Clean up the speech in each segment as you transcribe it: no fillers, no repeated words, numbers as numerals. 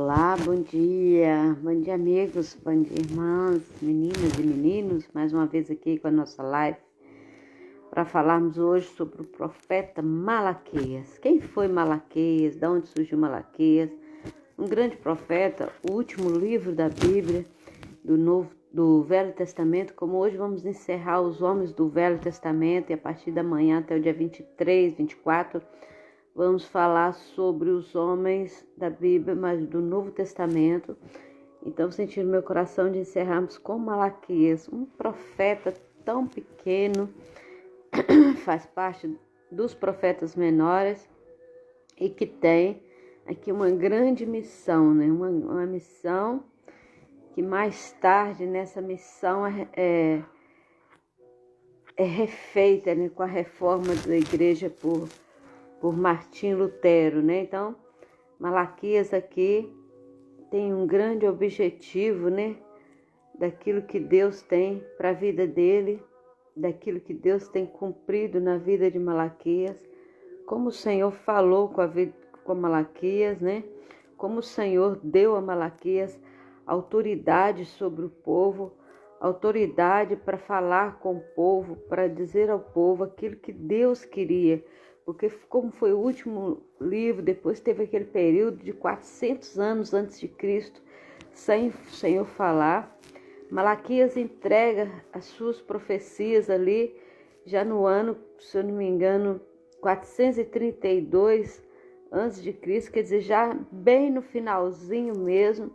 Olá, bom dia amigos, bom dia irmãs, meninas e meninos, mais uma vez aqui com a nossa live para falarmos hoje sobre o profeta Malaquias. Quem foi Malaquias? De onde surgiu Malaquias? Um grande profeta, o último livro da Bíblia, do Velho Testamento, como hoje vamos encerrar os homens do Velho Testamento e a partir da manhã até o dia 23, 24, vamos falar sobre os homens da Bíblia, mas do Novo Testamento. Então, senti no meu coração de encerrarmos com Malaquias, um profeta tão pequeno, faz parte dos profetas menores e que tem aqui uma grande missão, né? Uma missão que mais tarde nessa missão é refeita, né? Com a reforma da igreja por Martim Lutero, né? Então, Malaquias aqui tem um grande objetivo, né? Daquilo que Deus tem para a vida dele, daquilo que Deus tem cumprido na vida de Malaquias, como o Senhor falou com Malaquias, né? Como o Senhor deu a Malaquias autoridade sobre o povo, autoridade para falar com o povo, para dizer ao povo aquilo que Deus queria. Porque como foi o último livro, depois teve aquele período de 400 anos antes de Cristo, sem o Senhor falar. Malaquias entrega as suas profecias ali, já no ano, se eu não me engano, 432 antes de Cristo, quer dizer, já bem no finalzinho mesmo,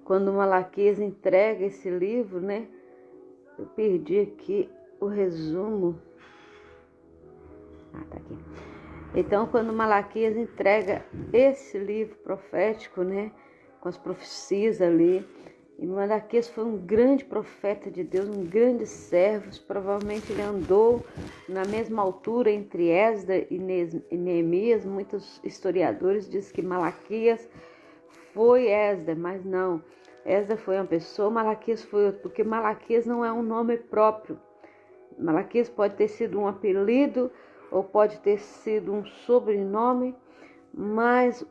quando Malaquias entrega esse livro, né? Eu perdi aqui o resumo. Tá aqui. Então, quando Malaquias entrega esse livro profético, né, com as profecias ali, e Malaquias foi um grande profeta de Deus, um grande servo, provavelmente ele andou na mesma altura entre Esdras e Neemias. Muitos historiadores dizem que Malaquias foi Esdras, mas não. Esdras foi uma pessoa, Malaquias foi outro, porque Malaquias não é um nome próprio. Malaquias pode ter sido um apelido ou pode ter sido um sobrenome, mas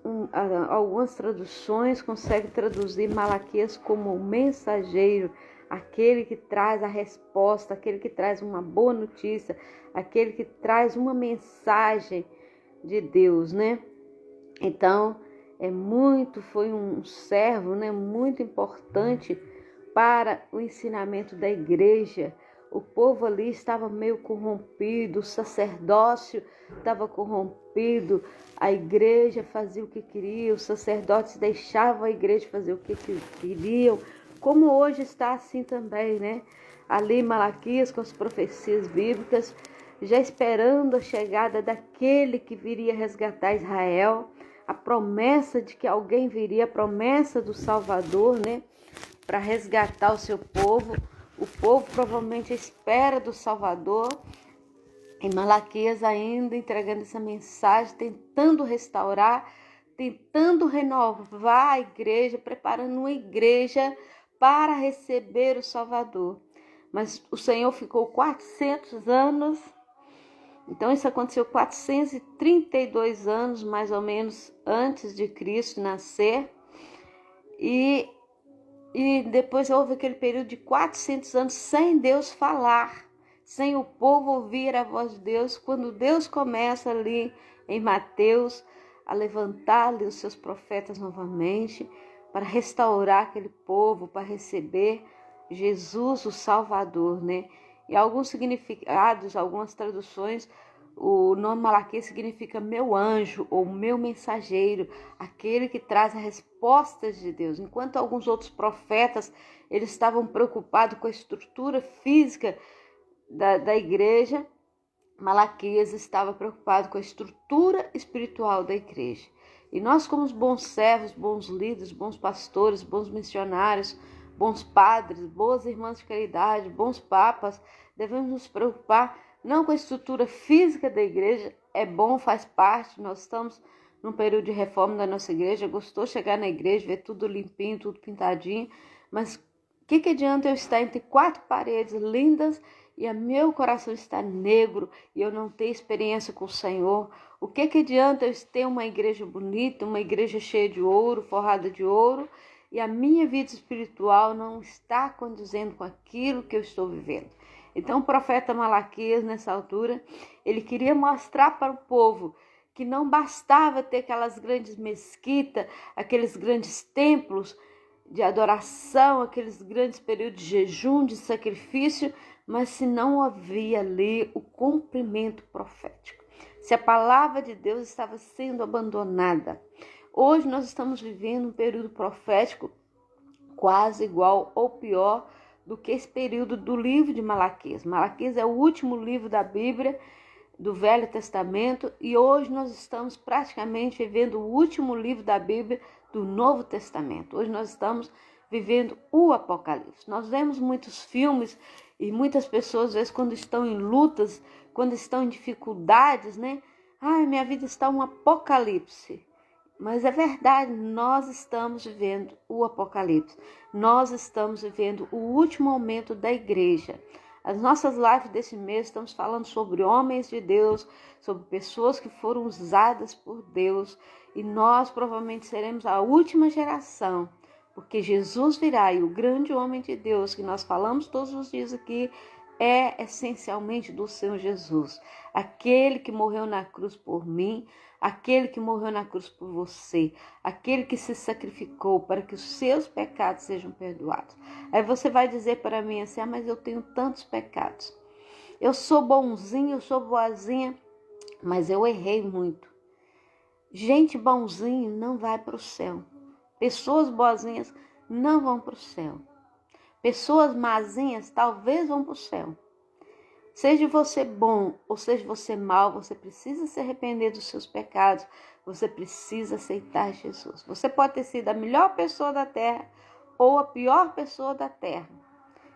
algumas traduções conseguem traduzir Malaquias como mensageiro, aquele que traz a resposta, aquele que traz uma boa notícia, aquele que traz uma mensagem de Deus, né? Então, foi um servo, né, muito importante para o ensinamento da igreja. O povo ali estava meio corrompido, o sacerdócio estava corrompido, a igreja fazia o que queria, os sacerdotes deixavam a igreja fazer o que queriam, como hoje está assim também, né? Ali Malaquias com as profecias bíblicas, já esperando a chegada daquele que viria resgatar Israel, a promessa de que alguém viria, a promessa do Salvador, né? Para resgatar o seu povo. O povo provavelmente espera do Salvador, e Malaquias ainda entregando essa mensagem, tentando restaurar, tentando renovar a igreja, preparando uma igreja para receber o Salvador. Mas o Senhor ficou 400 anos, então isso aconteceu 432 anos, mais ou menos, antes de Cristo nascer, e depois houve aquele período de 400 anos sem Deus falar, sem o povo ouvir a voz de Deus, quando Deus começa ali em Mateus a levantar ali os seus profetas novamente, para restaurar aquele povo, para receber Jesus, o Salvador, né? E alguns significados, algumas traduções, o nome Malaquias significa meu anjo ou meu mensageiro, aquele que traz as respostas de Deus. Enquanto alguns outros profetas, eles estavam preocupados com a estrutura física da igreja, Malaquias estava preocupado com a estrutura espiritual da igreja. E nós, como bons servos, bons líderes, bons pastores, bons missionários, bons padres, boas irmãs de caridade, bons papas, devemos nos preocupar não com a estrutura física da igreja. É bom, faz parte, nós estamos num período de reforma da nossa igreja, gostou chegar na igreja, ver tudo limpinho, tudo pintadinho, mas o que adianta eu estar entre quatro paredes lindas e o meu coração está negro e eu não tenho experiência com o Senhor, o que adianta eu ter uma igreja bonita, uma igreja cheia de ouro, forrada de ouro, e a minha vida espiritual não está condizendo com aquilo que eu estou vivendo? Então o profeta Malaquias, nessa altura, ele queria mostrar para o povo que não bastava ter aquelas grandes mesquitas, aqueles grandes templos de adoração, aqueles grandes períodos de jejum, de sacrifício, mas se não havia ali o cumprimento profético, se a palavra de Deus estava sendo abandonada. Hoje nós estamos vivendo um período profético quase igual ou pior do que esse período do livro de Malaquias. Malaquias é o último livro da Bíblia, do Velho Testamento, e hoje nós estamos praticamente vivendo o último livro da Bíblia do Novo Testamento. Hoje nós estamos vivendo o Apocalipse. Nós vemos muitos filmes e muitas pessoas, às vezes, quando estão em lutas, quando estão em dificuldades, né? Ai, minha vida está um apocalipse. Mas é verdade, nós estamos vivendo o Apocalipse. Nós estamos vivendo o último momento da igreja. As nossas lives desse mês estamos falando sobre homens de Deus, sobre pessoas que foram usadas por Deus. E nós provavelmente seremos a última geração, porque Jesus virá e o grande homem de Deus que nós falamos todos os dias aqui é essencialmente do Senhor Jesus. Aquele que morreu na cruz por mim, aquele que morreu na cruz por você, aquele que se sacrificou para que os seus pecados sejam perdoados. Aí você vai dizer para mim assim, mas eu tenho tantos pecados. Eu sou bonzinho, eu sou boazinha, mas eu errei muito. Gente bonzinho não vai para o céu. Pessoas boazinhas não vão para o céu. Pessoas mazinhas talvez vão para o céu. Seja você bom ou seja você mal, você precisa se arrepender dos seus pecados. Você precisa aceitar Jesus. Você pode ter sido a melhor pessoa da terra ou a pior pessoa da terra.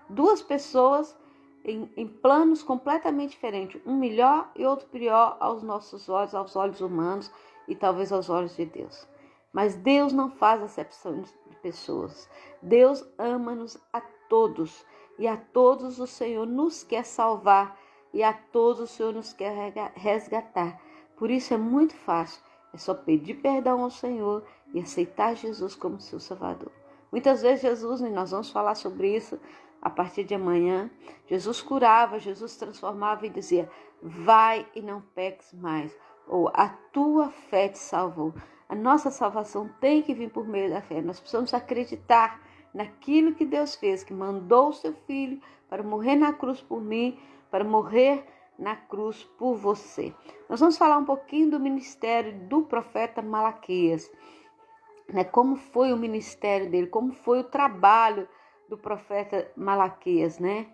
Duas pessoas em planos completamente diferentes. Um melhor e outro pior aos nossos olhos, aos olhos humanos e talvez aos olhos de Deus. Mas Deus não faz acepção de pessoas. Deus ama-nos a todos. E a todos o Senhor nos quer salvar. E a todos o Senhor nos quer resgatar. Por isso é muito fácil. É só pedir perdão ao Senhor e aceitar Jesus como seu Salvador. Muitas vezes Jesus, e nós vamos falar sobre isso a partir de amanhã, Jesus curava, Jesus transformava e dizia, vai e não peques mais. Ou a tua fé te salvou. A nossa salvação tem que vir por meio da fé. Nós precisamos acreditar naquilo que Deus fez, que mandou o seu Filho para morrer na cruz por mim, para morrer na cruz por você. Nós vamos falar um pouquinho do ministério do profeta Malaquias, né? Como foi o ministério dele, como foi o trabalho do profeta Malaquias, né?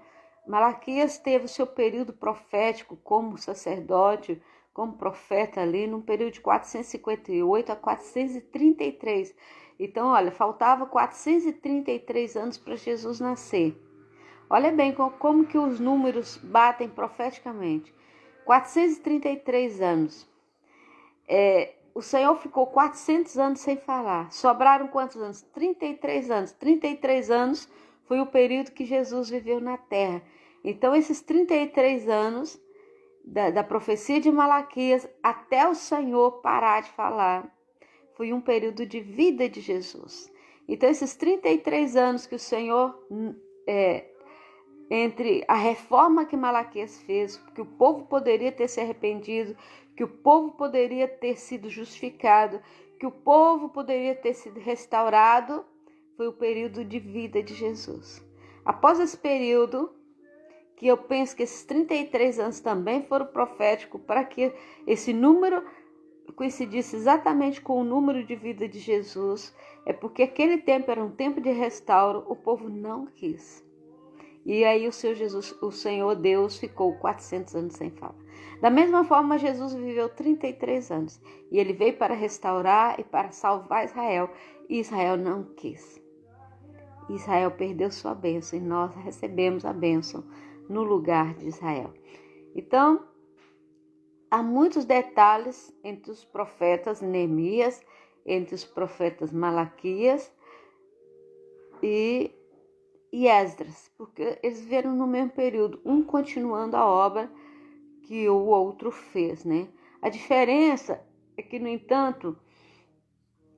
Malaquias teve o seu período profético como sacerdote, como profeta ali, num período de 458 a 433. Então, olha, faltava 433 anos para Jesus nascer. Olha bem como que os números batem profeticamente. 433 anos. O Senhor ficou 400 anos sem falar. Sobraram quantos anos? 33 anos. 33 anos foi o período que Jesus viveu na terra. Então, esses 33 anos da profecia de Malaquias até o Senhor parar de falar, foi um período de vida de Jesus. Então, esses 33 anos que o Senhor, entre a reforma que Malaquias fez, que o povo poderia ter se arrependido, que o povo poderia ter sido justificado, que o povo poderia ter sido restaurado, foi o período de vida de Jesus. Após esse período, que eu penso que esses 33 anos também foram proféticos para que esse número coincidisse exatamente com o número de vida de Jesus, é porque aquele tempo era um tempo de restauro, o povo não quis. E aí o Senhor Deus ficou 400 anos sem falar. Da mesma forma, Jesus viveu 33 anos. E ele veio para restaurar e para salvar Israel. E Israel não quis. Israel perdeu sua bênção e nós recebemos a bênção no lugar de Israel. Então, há muitos detalhes entre os profetas Neemias, entre os profetas Malaquias e e Esdras, porque eles viveram no mesmo período, um continuando a obra que o outro fez, né? A diferença é que, no entanto,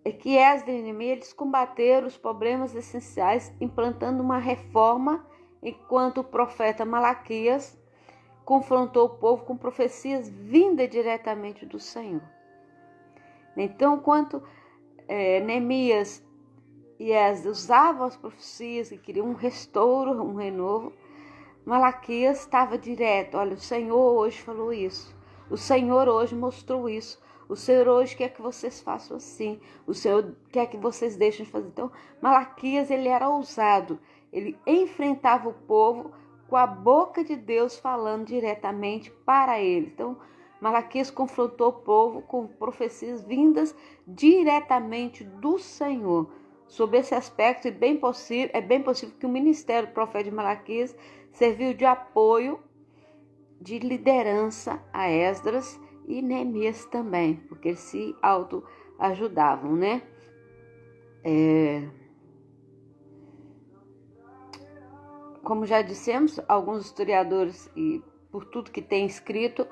é que Esdras e Neemias eles combateram os problemas essenciais, implantando uma reforma, enquanto o profeta Malaquias confrontou o povo com profecias vindas diretamente do Senhor. Então, enquanto Neemias e Esdras usavam as profecias e queriam um restauro, um renovo, Malaquias estava direto. Olha, o Senhor hoje falou isso. O Senhor hoje mostrou isso. O Senhor hoje quer que vocês façam assim. O Senhor quer que vocês deixem de fazer. Então, Malaquias, ele era ousado. Ele enfrentava o povo com a boca de Deus falando diretamente para ele. Então, Malaquias confrontou o povo com profecias vindas diretamente do Senhor. Sob esse aspecto, é bem possível que o ministério do profeta de Malaquias serviu de apoio, de liderança a Esdras e Neemias também, porque eles se autoajudavam, né? Como já dissemos, alguns historiadores, e por tudo que tem escrito,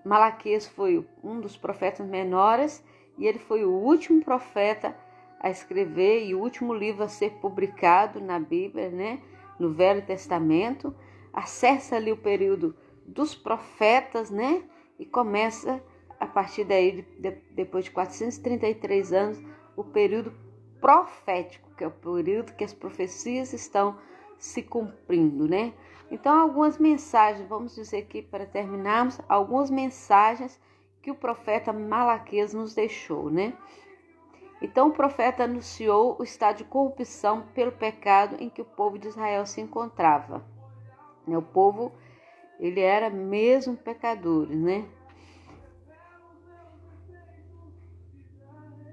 Malaquias foi um dos profetas menores e ele foi o último profeta a escrever e o último livro a ser publicado na Bíblia, né? No Velho Testamento. Acessa ali o período dos profetas, né? E começa, a partir daí, depois de 433 anos, o período profético, que é o período que as profecias estão se cumprindo, né? Então, algumas mensagens, vamos dizer aqui para terminarmos, algumas mensagens que o profeta Malaquias nos deixou, né? Então, o profeta anunciou o estado de corrupção pelo pecado em que o povo de Israel se encontrava. O povo, ele era mesmo pecador, né?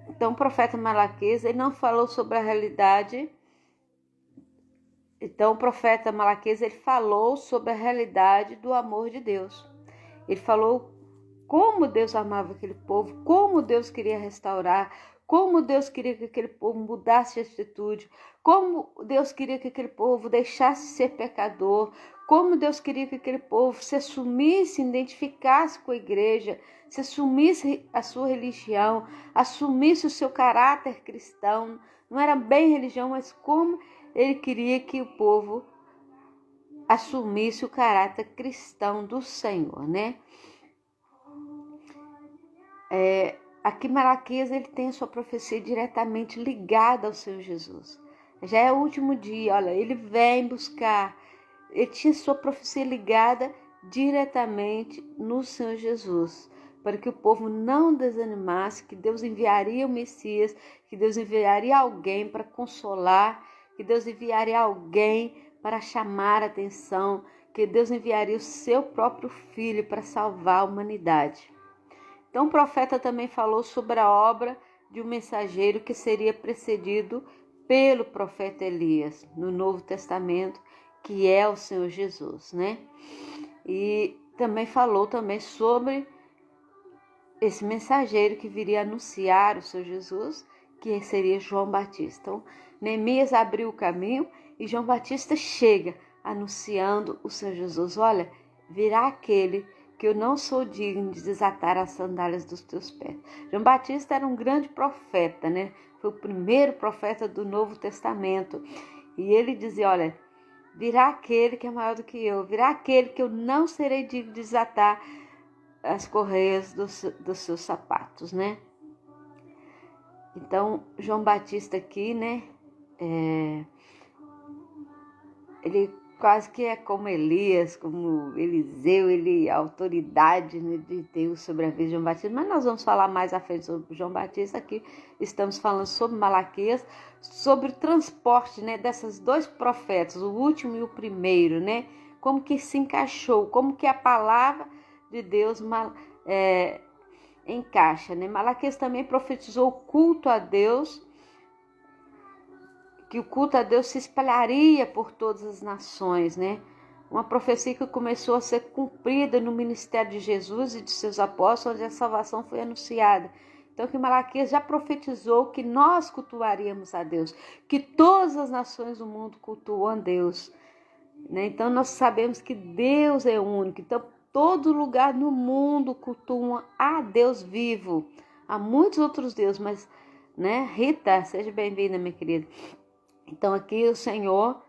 Então, o profeta Malaquias, ele não falou sobre a realidade. Então, o profeta Malaquias, ele falou sobre a realidade do amor de Deus. Ele falou como Deus amava aquele povo, como Deus queria restaurar, como Deus queria que aquele povo mudasse de atitude, como Deus queria que aquele povo deixasse de ser pecador, como Deus queria que aquele povo se assumisse, identificasse com a igreja, se assumisse a sua religião, assumisse o seu caráter cristão. Não era bem religião, mas como ele queria que o povo assumisse o caráter cristão do Senhor, né? Aqui Malaquias, ele tem a sua profecia diretamente ligada ao Senhor Jesus. Já é o último dia, olha, ele vem buscar, ele tinha sua profecia ligada diretamente no Senhor Jesus, para que o povo não desanimasse, que Deus enviaria o Messias, que Deus enviaria alguém para consolar, que Deus enviaria alguém para chamar a atenção, que Deus enviaria o seu próprio Filho para salvar a humanidade. Então o profeta também falou sobre a obra de um mensageiro que seria precedido pelo profeta Elias no Novo Testamento, que é o Senhor Jesus, né? E também falou sobre esse mensageiro que viria anunciar o Senhor Jesus, que seria João Batista. Então, Neemias abriu o caminho e João Batista chega anunciando o Senhor Jesus. Olha, virá aquele que eu não sou digno de desatar as sandálias dos teus pés. João Batista era um grande profeta, né? Foi o primeiro profeta do Novo Testamento. E ele dizia, olha, virá aquele que é maior do que eu, virá aquele que eu não serei digno de desatar as correias dos seus sapatos, né? Então, João Batista aqui, né? Ele quase que é como Elias, como Eliseu, ele é a autoridade, né, de Deus sobre a vida de João Batista. Mas nós vamos falar mais à frente sobre João Batista. Aqui estamos falando sobre Malaquias, sobre o transporte, né, desses dois profetas, o último e o primeiro, né? Como que se encaixou, como que a palavra de Deus encaixa, né? Malaquias também profetizou o culto a Deus, que o culto a Deus se espalharia por todas as nações, né? Uma profecia que começou a ser cumprida no ministério de Jesus e de seus apóstolos, onde a salvação foi anunciada, Então que Malaquias já profetizou que nós cultuaríamos a Deus, que todas as nações do mundo cultuam a Deus, né? Então nós sabemos que Deus é único, então todo lugar no mundo cultua a Deus vivo. Há muitos outros deuses, mas, né? Rita, seja bem-vinda, minha querida. Então aqui o Senhor,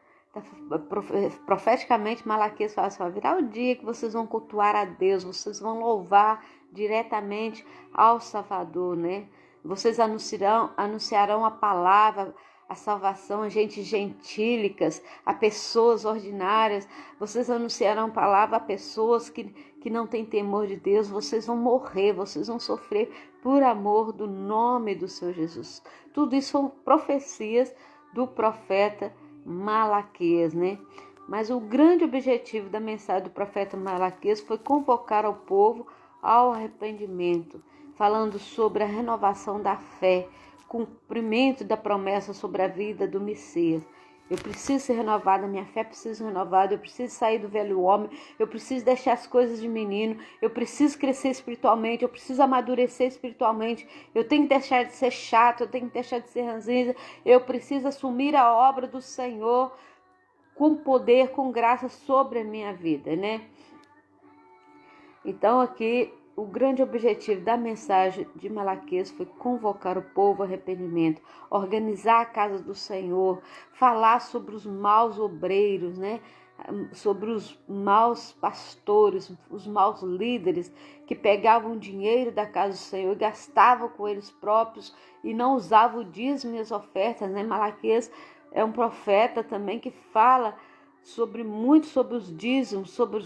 profeticamente, Malaquias fala assim: virá o dia que vocês vão cultuar a Deus, vocês vão louvar diretamente ao Salvador, né? Vocês anunciarão a palavra, a salvação a gente gentílicas, a pessoas ordinárias. Vocês anunciarão a palavra a pessoas que não têm temor de Deus. Vocês vão morrer, vocês vão sofrer por amor do nome do Senhor Jesus. Tudo isso são profecias do profeta Malaquias, né? Mas o grande objetivo da mensagem do profeta Malaquias foi convocar o povo ao arrependimento, falando sobre a renovação da fé, cumprimento da promessa sobre a vida do Messias. Eu preciso ser renovada, minha fé precisa ser renovada, eu preciso sair do velho homem, eu preciso deixar as coisas de menino, eu preciso crescer espiritualmente, eu preciso amadurecer espiritualmente, eu tenho que deixar de ser chato, eu tenho que deixar de ser ranzinza, eu preciso assumir a obra do Senhor com poder, com graça sobre a minha vida, né? Então aqui o grande objetivo da mensagem de Malaquias foi convocar o povo ao arrependimento, organizar a casa do Senhor, falar sobre os maus obreiros, né? Sobre os maus pastores, os maus líderes que pegavam dinheiro da casa do Senhor e gastavam com eles próprios e não usavam o dízimo e as ofertas, né? Malaquias é um profeta também que fala muito sobre os dízimos, sobre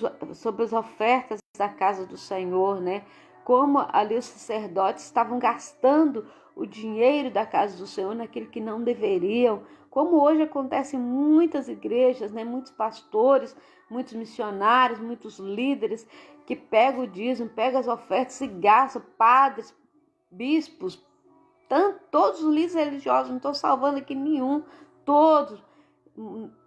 as ofertas da casa do Senhor, né? Como ali os sacerdotes estavam gastando o dinheiro da casa do Senhor naquilo que não deveriam, como hoje acontece em muitas igrejas, né? Muitos pastores, muitos missionários, muitos líderes que pegam o dízimo, pegam as ofertas e gastam, padres, bispos, todos os líderes religiosos, não estou salvando aqui nenhum, todos,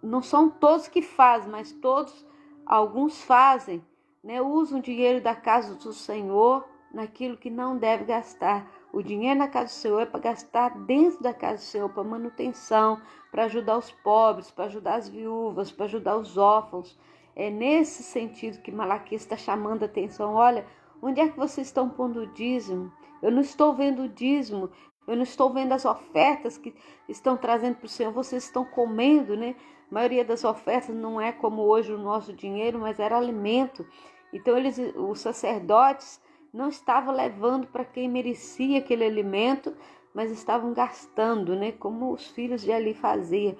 não são todos que fazem, mas todos, alguns fazem, né? Usam o dinheiro da casa do Senhor naquilo que não deve gastar. O dinheiro na casa do Senhor é para gastar dentro da casa do Senhor, para manutenção, para ajudar os pobres, para ajudar as viúvas, para ajudar os órfãos. É nesse sentido que Malaquias está chamando a atenção. Olha, onde é que vocês estão pondo o dízimo? Eu não estou vendo o dízimo, eu não estou vendo as ofertas que estão trazendo para o Senhor. Vocês estão comendo, né? A maioria das ofertas não é como hoje o nosso dinheiro, mas era alimento. Então os sacerdotes não estavam levando para quem merecia aquele alimento, mas estavam gastando, né? Como os filhos de Eli faziam.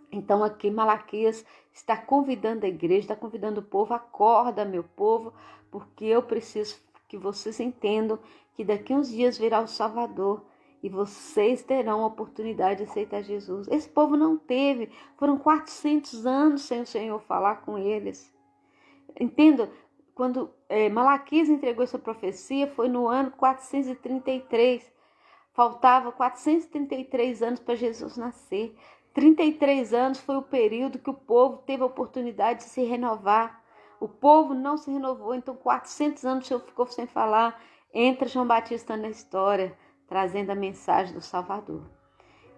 Então aqui Malaquias está convidando a igreja, está convidando o povo: acorda, meu povo, porque eu preciso que vocês entendam que daqui a uns dias virá o Salvador e vocês terão a oportunidade de aceitar Jesus. Esse povo não teve, foram 400 anos sem o Senhor falar com eles. Entenda, quando Malaquias entregou essa profecia foi no ano 433, faltava 433 anos para Jesus nascer. 33 anos foi o período que o povo teve a oportunidade de se renovar. O povo não se renovou, então 400 anos o Senhor ficou sem falar. Entra João Batista na história, trazendo a mensagem do Salvador.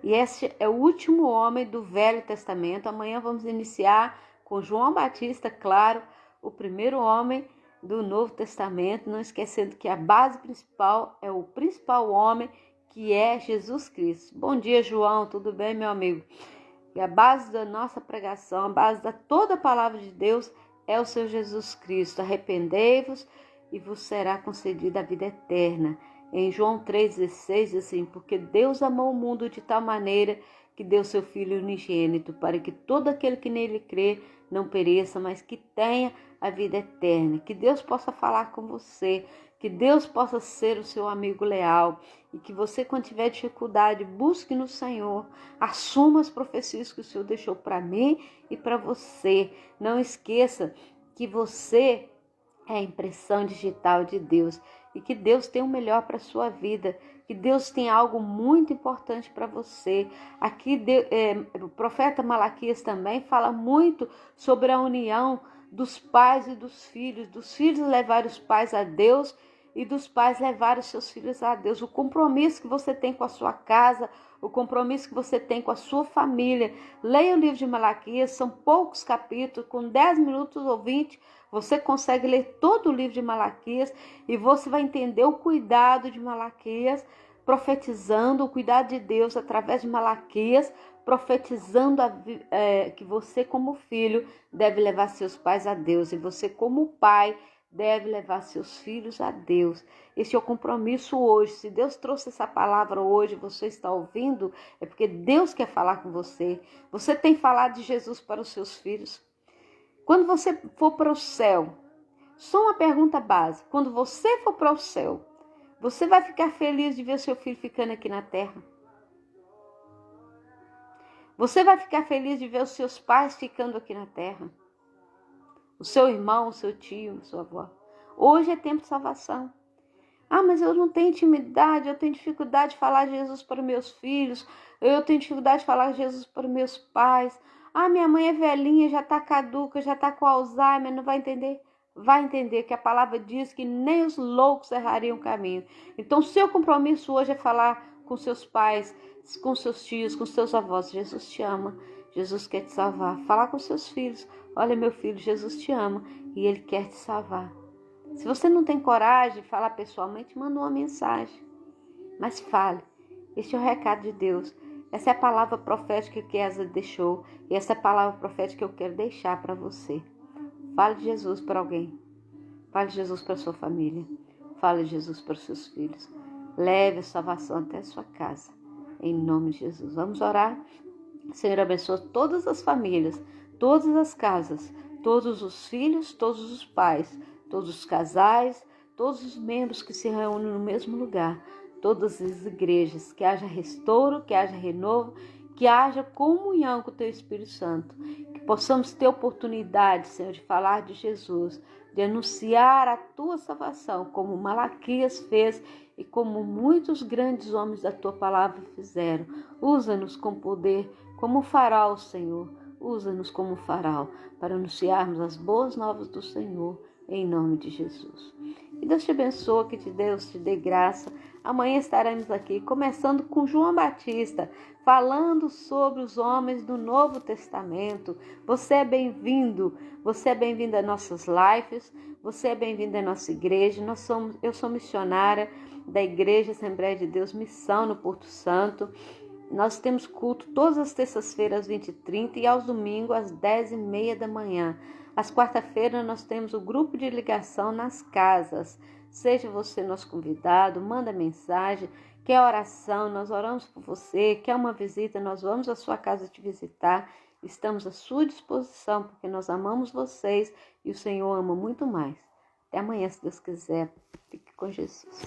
E esse é o último homem do Velho Testamento. Amanhã vamos iniciar com João Batista, claro, o primeiro homem do Novo Testamento, não esquecendo que a base principal é o principal homem, que é Jesus Cristo. Bom dia, João, tudo bem, meu amigo? E a base da nossa pregação, a base da toda a palavra de Deus é o Senhor Jesus Cristo. Arrependei-vos e vos será concedida a vida eterna. Em João 3,16 diz assim: porque Deus amou o mundo de tal maneira que deu seu Filho unigênito, para que todo aquele que nele crê não pereça, mas que tenha a vida eterna. Que Deus possa falar com você, que Deus possa ser o seu amigo leal, e que você, quando tiver dificuldade, busque no Senhor, assuma as profecias que o Senhor deixou para mim e para você. Não esqueça que você é a impressão digital de Deus e que Deus tem o melhor para a sua vida, que Deus tem algo muito importante para você. Aqui o profeta Malaquias também fala muito sobre a união dos pais e dos filhos levarem os pais a Deus e dos pais levarem os seus filhos a Deus. O compromisso que você tem com a sua casa, o compromisso que você tem com a sua família. Leia o livro de Malaquias, são poucos capítulos, com 10 minutos ou 20, você consegue ler todo o livro de Malaquias e você vai entender o cuidado de Malaquias, profetizando o cuidado de Deus através de Malaquias, profetizando que você como filho deve levar seus pais a Deus e você como pai deve levar seus filhos a Deus. Esse é o compromisso hoje. Se Deus trouxe essa palavra hoje, você está ouvindo, é porque Deus quer falar com você. Você tem falado de Jesus para os seus filhos? Quando você for para o céu, só uma pergunta básica. Quando você for para o céu, você vai ficar feliz de ver seu filho ficando aqui na terra? Você vai ficar feliz de ver os seus pais ficando aqui na terra? O seu irmão, o seu tio, a sua avó? Hoje é tempo de salvação. Ah, mas eu não tenho intimidade, eu tenho dificuldade de falar de Jesus para meus filhos, eu tenho dificuldade de falar de Jesus para meus pais. Ah, minha mãe é velhinha, já está caduca, já está com Alzheimer, não vai entender? Vai entender que a palavra diz que nem os loucos errariam o caminho. Então, seu compromisso hoje é falar com seus pais, com seus tios, com seus avós. Jesus te ama, Jesus quer te salvar. Falar com seus filhos. Olha, meu filho, Jesus te ama e Ele quer te salvar. Se você não tem coragem de falar pessoalmente, manda uma mensagem. Mas fale. Este é o recado de Deus. Essa é a palavra profética que Asa deixou. E essa é a palavra profética que eu quero deixar para você. Fale de Jesus para alguém. Fale de Jesus para sua família. Fale de Jesus para os seus filhos. Leve a salvação até a sua casa. Em nome de Jesus. Vamos orar? Senhor, abençoa todas as famílias, todas as casas, todos os filhos, todos os pais, todos os casais, todos os membros que se reúnem no mesmo lugar, todas as igrejas, que haja restauro, que haja renovo, que haja comunhão com o Teu Espírito Santo, que possamos ter oportunidade, Senhor, de falar de Jesus, de anunciar a Tua salvação, como Malaquias fez e como muitos grandes homens da Tua palavra fizeram. Usa-nos com poder, como farol, Senhor. Usa-nos como farol para anunciarmos as boas novas do Senhor, em nome de Jesus. E Deus te abençoe, que Deus te dê graça. Amanhã estaremos aqui, começando com João Batista, falando sobre os homens do Novo Testamento. Você é bem-vindo a nossas lives, você é bem-vindo à nossa igreja. Eu sou missionária da Igreja Assembleia de Deus Missão no Porto Santo. Nós temos culto todas as terças-feiras às 20h30 e aos domingos às 10h30 da manhã. Às quarta-feiras nós temos o grupo de ligação nas casas. Seja você nosso convidado, manda mensagem, quer oração, nós oramos por você, quer uma visita, nós vamos à sua casa te visitar. Estamos à sua disposição, porque nós amamos vocês e o Senhor ama muito mais. Até amanhã, se Deus quiser. Fique com Jesus.